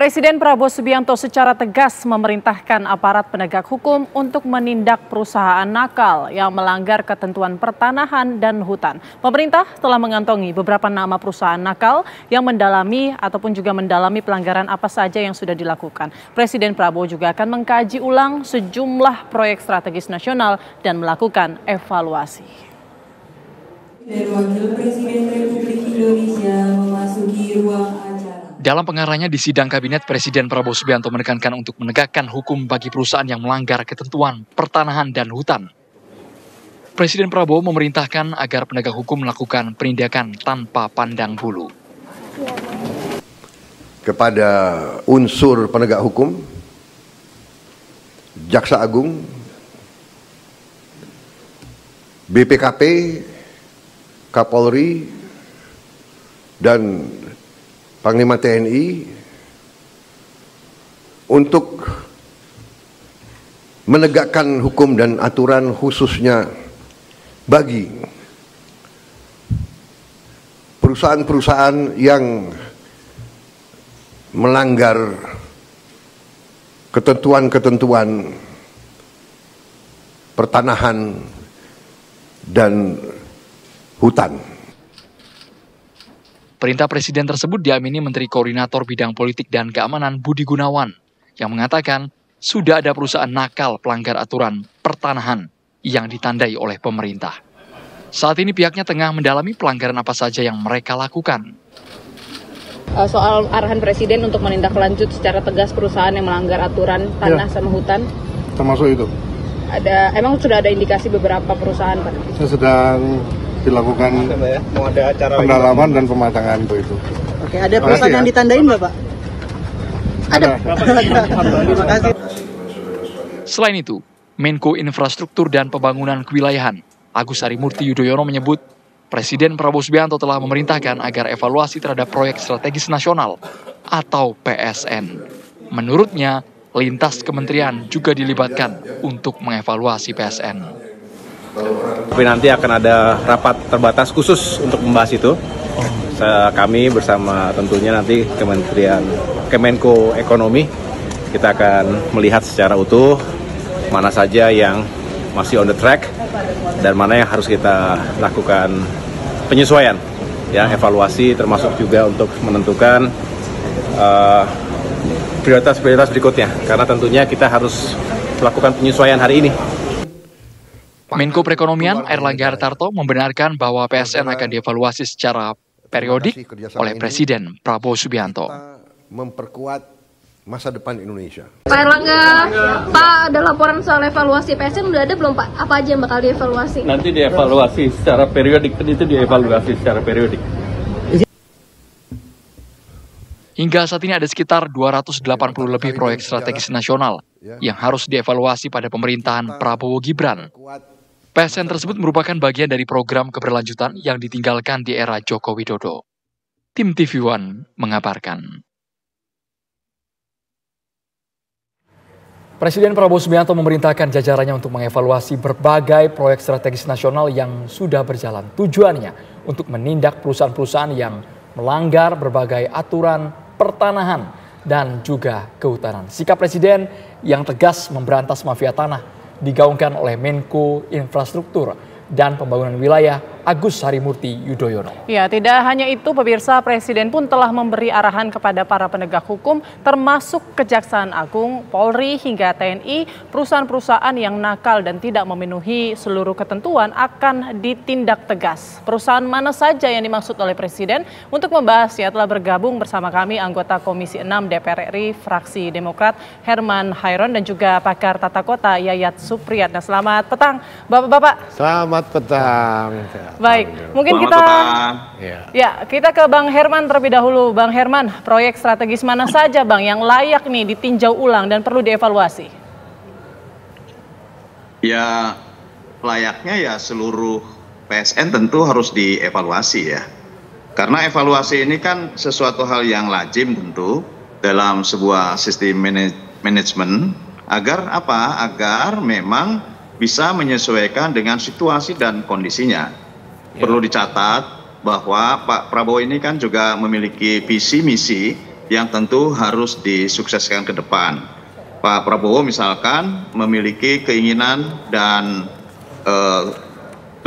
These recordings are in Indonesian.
Presiden Prabowo Subianto secara tegas memerintahkan aparat penegak hukum untuk menindak perusahaan nakal yang melanggar ketentuan pertanahan dan hutan. Pemerintah telah mengantongi beberapa nama perusahaan nakal yang mendalami pelanggaran apa saja yang sudah dilakukan. Presiden Prabowo juga akan mengkaji ulang sejumlah proyek strategis nasional dan melakukan evaluasi. Dan Wakil Presiden Republik Indonesia memasuki ruang acara. Dalam pengarahnya di sidang kabinet, Presiden Prabowo Subianto menekankan untuk menegakkan hukum bagi perusahaan yang melanggar ketentuan pertanahan dan hutan. Presiden Prabowo memerintahkan agar penegak hukum melakukan penindakan tanpa pandang bulu. Kepada unsur penegak hukum, Jaksa Agung, BPKP, Kapolri, dan Panglima TNI untuk menegakkan hukum dan aturan khususnya bagi perusahaan-perusahaan yang melanggar ketentuan-ketentuan pertanahan dan hutan. Perintah Presiden tersebut diamini Menteri Koordinator Bidang Politik dan Keamanan Budi Gunawan yang mengatakan sudah ada perusahaan nakal pelanggar aturan pertanahan yang ditandai oleh pemerintah. Saat ini pihaknya tengah mendalami pelanggaran apa saja yang mereka lakukan. Soal arahan Presiden untuk menindaklanjut secara tegas perusahaan yang melanggar aturan tanah sama hutan. Termasuk itu. Emang sudah ada indikasi beberapa perusahaan, Pak? Saya sedang dilakukan pendalaman dan pematangan untuk itu. Oke, ada perusahaan yang ditandain nggak, Pak? Ada. Terima kasih. Selain itu, Menko Infrastruktur dan Pembangunan Kewilayahan Agus Harimurti Yudhoyono menyebut Presiden Prabowo Subianto telah memerintahkan agar evaluasi terhadap proyek strategis nasional atau PSN. Menurutnya, lintas kementerian juga dilibatkan untuk mengevaluasi PSN. Tapi nanti akan ada rapat terbatas khusus untuk membahas itu. Kami bersama tentunya nanti Kemenko Ekonomi, kita akan melihat secara utuh mana saja yang masih on the track dan mana yang harus kita lakukan penyesuaian, ya, evaluasi termasuk juga untuk menentukan prioritas-prioritas berikutnya. Karena tentunya kita harus melakukan penyesuaian hari ini. Menko Perekonomian Airlangga Hartarto membenarkan bahwa PSN akan dievaluasi secara periodik oleh Presiden Prabowo Subianto. Memperkuat masa depan Indonesia. Pak Airlangga, Pak, ada laporan soal evaluasi PSN udah ada belum, Pak? Apa aja yang bakal dievaluasi? Nanti dievaluasi secara periodik, itu dievaluasi secara periodik. Hingga saat ini ada sekitar 280 lebih proyek strategis nasional yang harus dievaluasi pada pemerintahan Prabowo Gibran. PSN tersebut merupakan bagian dari program keberlanjutan yang ditinggalkan di era Joko Widodo. Tim TV One mengabarkan. Presiden Prabowo Subianto memerintahkan jajarannya untuk mengevaluasi berbagai proyek strategis nasional yang sudah berjalan. Tujuannya untuk menindak perusahaan-perusahaan yang melanggar berbagai aturan pertanahan dan juga kehutanan. Sikap Presiden yang tegas memberantas mafia tanah digaungkan oleh Menko Infrastruktur dan Pembangunan Wilayah Agus Harimurti Yudhoyono. Ya, tidak hanya itu, pemirsa, Presiden pun telah memberi arahan kepada para penegak hukum, termasuk Kejaksaan Agung, Polri, hingga TNI, perusahaan-perusahaan yang nakal dan tidak memenuhi seluruh ketentuan akan ditindak tegas. Perusahaan mana saja yang dimaksud oleh Presiden? Untuk membahasnya telah bergabung bersama kami anggota Komisi 6 DPR RI, fraksi Demokrat, Herman Hairon, dan juga pakar tata kota Yayat Supriyatna. Selamat petang, Bapak-Bapak. Selamat petang. Baik, mungkin kita ke Bang Herman terlebih dahulu. Bang Herman, proyek strategis mana saja, Bang, yang layak nih ditinjau ulang dan perlu dievaluasi? Ya, layaknya ya seluruh PSN tentu harus dievaluasi ya. Karena evaluasi ini kan sesuatu hal yang lazim tentu dalam sebuah sistem manajemen agar apa? Agar memang bisa menyesuaikan dengan situasi dan kondisinya. Perlu dicatat bahwa Pak Prabowo ini kan juga memiliki visi misi yang tentu harus disukseskan ke depan. Pak Prabowo misalkan memiliki keinginan dan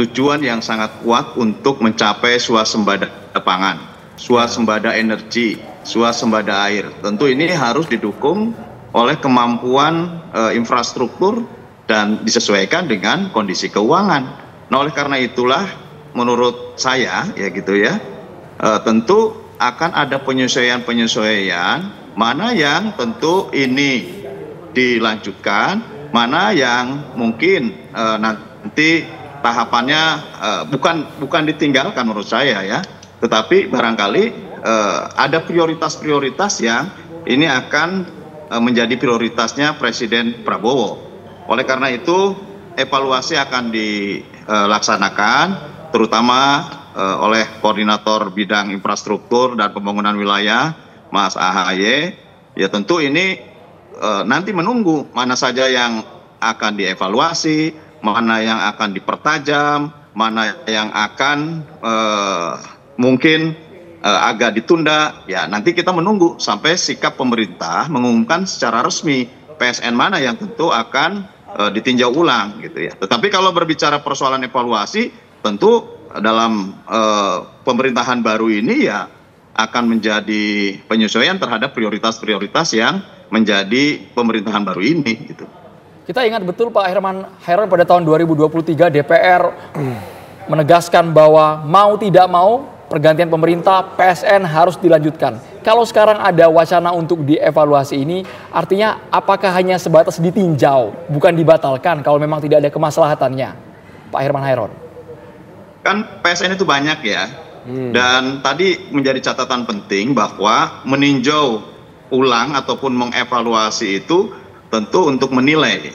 tujuan yang sangat kuat untuk mencapai swasembada pangan, swasembada energi, swasembada air. Tentu ini harus didukung oleh kemampuan infrastruktur dan disesuaikan dengan kondisi keuangan. Nah, oleh karena itulah menurut saya ya gitu ya, tentu akan ada penyesuaian-penyesuaian mana yang tentu ini dilanjutkan, mana yang mungkin nanti tahapannya bukan ditinggalkan menurut saya ya, tetapi barangkali ada prioritas-prioritas yang ini akan menjadi prioritasnya Presiden Prabowo. Oleh karena itu evaluasi akan dilaksanakan terutama oleh Koordinator Bidang Infrastruktur dan Pembangunan Wilayah Mas AHY. Ya tentu ini nanti menunggu mana saja yang akan dievaluasi, mana yang akan dipertajam, mana yang akan mungkin agak ditunda. Ya nanti kita menunggu sampai sikap pemerintah mengumumkan secara resmi PSN mana yang tentu akan ditinjau ulang gitu ya. Tetapi kalau berbicara persoalan evaluasi, tentu dalam pemerintahan baru ini ya akan menjadi penyesuaian terhadap prioritas-prioritas yang menjadi pemerintahan baru ini gitu. Kita ingat betul Pak Herman pada tahun 2023 DPR menegaskan bahwa mau tidak mau pergantian pemerintah PSN harus dilanjutkan. Kalau sekarang ada wacana untuk dievaluasi ini, artinya apakah hanya sebatas ditinjau, bukan dibatalkan kalau memang tidak ada kemaslahatannya, Pak Herman Hairon? Kan PSN itu banyak ya, dan tadi menjadi catatan penting bahwa meninjau ulang ataupun mengevaluasi itu tentu untuk menilai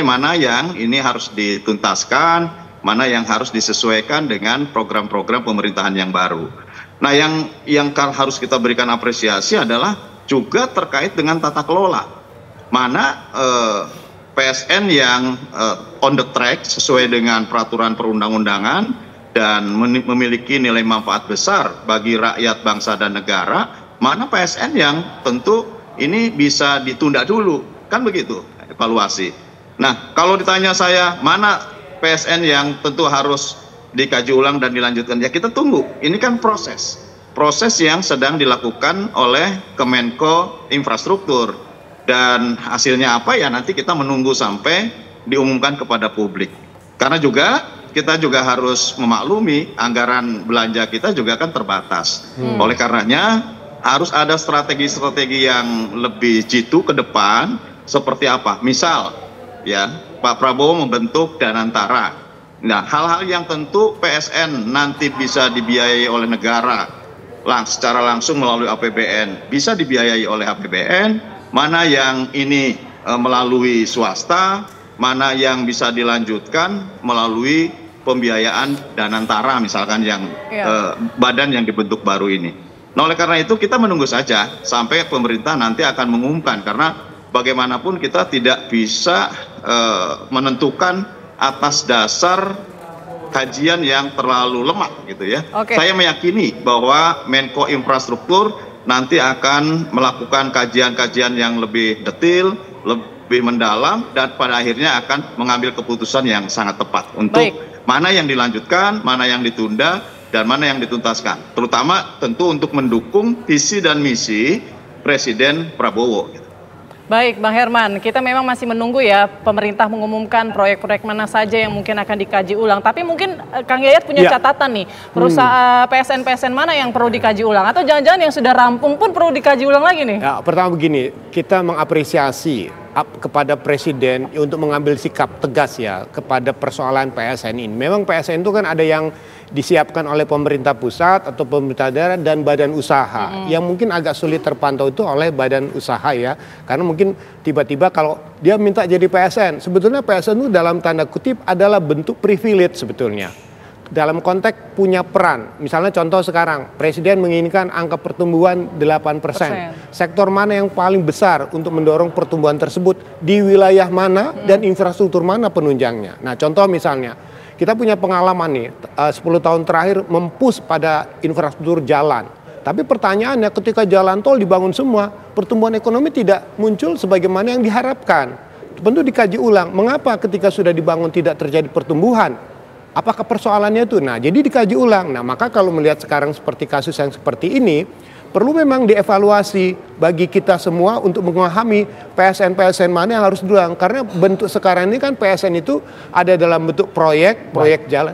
mana yang ini harus dituntaskan, mana yang harus disesuaikan dengan program-program pemerintahan yang baru. Nah, yang harus kita berikan apresiasi adalah juga terkait dengan tata kelola. Mana PSN yang on the track sesuai dengan peraturan perundang-undangan dan memiliki nilai manfaat besar bagi rakyat, bangsa dan negara, mana PSN yang tentu ini bisa ditunda dulu, kan begitu evaluasi. Nah, kalau ditanya saya mana PSN yang tentu harus dikaji ulang dan dilanjutkan, ya kita tunggu. Ini kan proses yang sedang dilakukan oleh Kemenko Infrastruktur, dan hasilnya apa ya nanti kita menunggu sampai diumumkan kepada publik. Karena kita juga harus memaklumi anggaran belanja kita juga kan terbatas. Oleh karenanya harus ada strategi-strategi yang lebih jitu ke depan. Seperti apa? Misal ya Pak Prabowo membentuk Danantara. Nah, hal-hal yang tentu PSN nanti bisa dibiayai oleh negara secara langsung melalui APBN, bisa dibiayai oleh APBN, mana yang ini melalui swasta, mana yang bisa dilanjutkan melalui pembiayaan Danantara misalkan yang badan yang dibentuk baru ini. Nah, oleh karena itu kita menunggu saja sampai pemerintah nanti akan mengumumkan, karena bagaimanapun kita tidak bisa menentukan atas dasar kajian yang terlalu lemah gitu ya. Saya meyakini bahwa Menko Infrastruktur nanti akan melakukan kajian-kajian yang lebih detail, lebih mendalam, dan pada akhirnya akan mengambil keputusan yang sangat tepat untuk mana yang dilanjutkan, mana yang ditunda, dan mana yang dituntaskan, terutama tentu untuk mendukung visi dan misi Presiden Prabowo. Baik, Bang Herman, kita memang masih menunggu ya pemerintah mengumumkan proyek-proyek mana saja yang mungkin akan dikaji ulang. Tapi mungkin Kang Yayat punya catatan nih, perusahaan PSN mana yang perlu dikaji ulang? Atau jangan-jangan yang sudah rampung pun perlu dikaji ulang lagi nih? Ya, pertama begini, kita mengapresiasi kepada Presiden untuk mengambil sikap tegas ya kepada persoalan PSN ini. Memang PSN itu kan ada yang disiapkan oleh pemerintah pusat atau pemerintah daerah dan badan usaha yang mungkin agak sulit terpantau itu oleh badan usaha ya, karena mungkin tiba-tiba kalau dia minta jadi PSN, sebetulnya PSN itu dalam tanda kutip adalah bentuk privilege sebetulnya dalam konteks punya peran. Misalnya contoh sekarang Presiden menginginkan angka pertumbuhan 8%. Sektor mana yang paling besar untuk mendorong pertumbuhan tersebut, di wilayah mana dan infrastruktur mana penunjangnya. Nah, contoh misalnya kita punya pengalaman nih 10 tahun terakhir mempush pada infrastruktur jalan. Tapi pertanyaannya ketika jalan tol dibangun semua, pertumbuhan ekonomi tidak muncul sebagaimana yang diharapkan. Tentu dikaji ulang, mengapa ketika sudah dibangun tidak terjadi pertumbuhan? Apakah persoalannya itu? Nah, jadi dikaji ulang. Nah, maka kalau melihat sekarang seperti kasus yang seperti ini, perlu memang dievaluasi bagi kita semua untuk memahami PSN-PSN mana yang harus diulang. Karena bentuk sekarang ini kan PSN itu ada dalam bentuk proyek jalan.